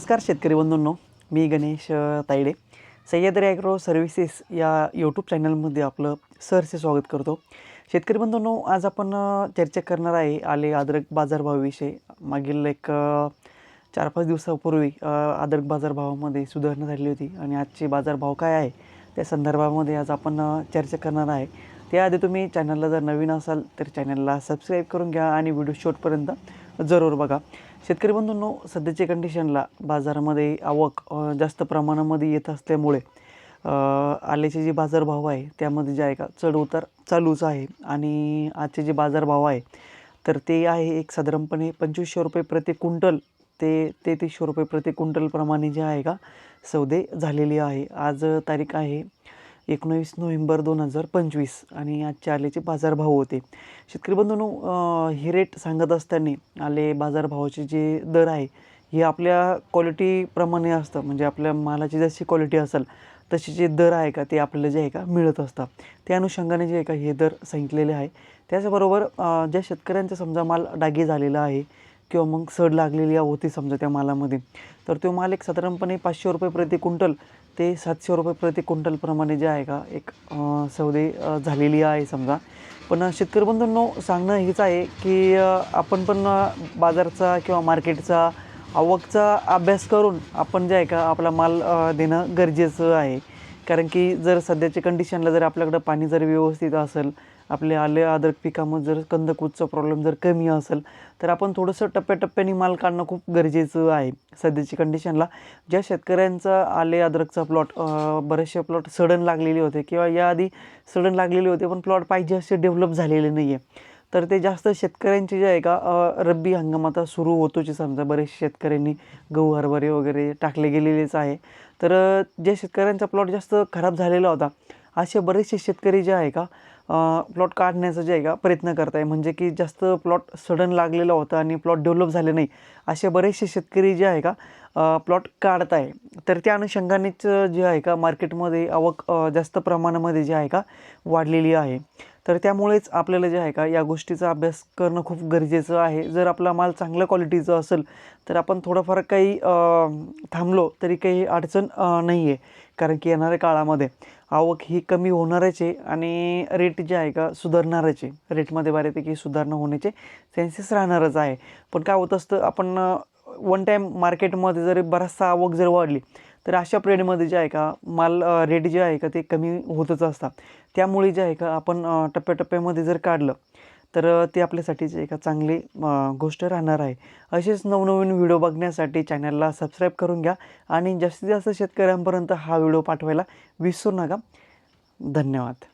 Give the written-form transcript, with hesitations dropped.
नमस्कार शेतकरी बंधूंनो, मी Ganesh Tayde Sahyadri agro services या यूट्यूब चॅनलमध्ये आपलं सहर्ष स्वागत करतो. शेतकरी बंधूंनो, आज आपण चर्चा करणार आहे आले अद्रक बाजारभावाविषयी. मागील एक 4-5 दिवसापूर्वी अद्रक बाजारभावामध्ये सुधारणा झाली होती आणि आजचे बाजारभाव काय आहे त्या संदर्भामध्ये आज आपण चर्चा करणार आहे. त्याआधी तुम्ही चॅनलला जर नवीन असाल तर चॅनलला सबस्क्राईब करून घ्या आणि व्हिडिओ शेवटपर्यंत जरूर बघा. शेतकरी बंधूंनो, सध्याच्या कंडिशनला बाजारामध्ये आवक जास्त प्रमाणामध्ये येत असल्यामुळे आल्याचे जे बाजारभाव आहे त्यामध्ये जे आहे का चढ उतार चालूच आहे. आणि आजचे जे बाजारभाव आहे तर ते आहे एक साधारणपणे 2500 रुपये प्रति क्विंटल ते 3300 रुपये प्रति क्विंटल प्रमाणे जे आहे का सौदे झालेली आहे. आज तारीख आहे 19 नोव्हेंबर 2025 आणि आजचे आल्याचे बाजारभाव होते. शेतकरी बंधूंनो, ही रेट सांगत असताना आले बाजारभावाचे जे दर आहे हे आपल्या क्वालिटीप्रमाणे असतं. म्हणजे आपल्या मालाची जशी क्वालिटी असेल तसे जे दर आहे का ते आपल्याला जे आहे का मिळत असतात. त्या अनुषंगाने जे आहे का हे दर सांगितलेले आहे. त्याचबरोबर ज्या शेतकऱ्यांचा समजा माल डागी झालेला आहे किंवा मग सड लागलेली होती समजा त्या मालामध्ये, तर तो माल एक साधारणपणे 500 रुपये प्रति क्विंटल ते 700 रुपये प्रति क्विंटल प्रमाणे जे आहे का एक सौदे झालेली आहे समजा. पण शेतकरी बंधूंनो, सांगणं हेच आहे की आपण पण बाजारचा किंवा मार्केटचा आवकचा अभ्यास करून आपण जे आहे का आपला माल देणं गरजेचं आहे. कारण की जर सध्याच्या कंडिशनला जर आपल्याकडं पाणी जर व्यवस्थित असेल, आपले आले अद्रक पिकामध्ये जर कंदकुजचा प्रॉब्लेम जर कमी असेल तर आपण थोडंसं टप्प्याटप्प्याने माल काढणं खूप गरजेचं आहे. सध्याची कंडिशनला ज्या शेतकऱ्यांचा आले अद्रकचा प्लॉट बरेचसे प्लॉट सडन लागलेले होते किंवा याआधी सडन लागलेले होते पण प्लॉट पाहिजे असे डेव्हलप झालेले नाही आहे, तर ते जास्त शेतकऱ्यांचे जे आहे का रब्बी हंगाम आता सुरू होतोच समजा. बरेचसे शेतकऱ्यांनी गहू हरभरे वगैरे टाकले गेलेलेच आहे. तर ज्या शेतकऱ्यांचा प्लॉट जास्त खराब झालेला होता असे बरेचसे शेतकरी जे आहे का प्लॉट काढण्याचा जे आहे का प्रयत्न करत आहे. म्हणजे की जास्त प्लॉट सडन लागलेला होता आणि प्लॉट डेव्हलप झाले नाही असे बरेचसे शेतकरी जे आहे का प्लॉट काढत आहे. तर त्या अनुषंगानेच जे आहे का मार्केटमध्ये आवक जास्त प्रमाणामध्ये जे आहे का वाढलेली आहे. तर त्यामुळेच आपल्याला जे आहे का या गोष्टीचा अभ्यास करणं खूप गरजेचं आहे. जर आपला माल चांगल्या क्वालिटीचा असेल तर आपण थोडंफार काही थांबलो तरी काही अडचण नाही आहे. कारण की येणाऱ्या काळामध्ये आवक ही कमी होणारच आहे आणि रेट जे आहे का सुधारणारच आहे. रेटमध्ये बऱ्यापैकी सुधारणा होण्याचे चान्सेस राहणारच आहे. पण काय होत असतं, आपण वन टाईम मार्केटमध्ये जर बराचसा आवक जर वाढली तर अशा पिरियडमध्ये जे आहे का माल रेट जे आहे का ते कमी होतच असतात. त्यामुळे जे आहे का आपण टप्प्याटप्प्यामध्ये जर काढलं तर ते आपल्यासाठी जे आहे का चांगली गोष्ट राहणार आहे. असेच नवनवीन व्हिडिओ बघण्यासाठी चॅनलला सबस्क्राईब करून घ्या आणि जास्तीत जास्त शेतकऱ्यांपर्यंत हा व्हिडिओ पाठवायला विसरू नका. धन्यवाद.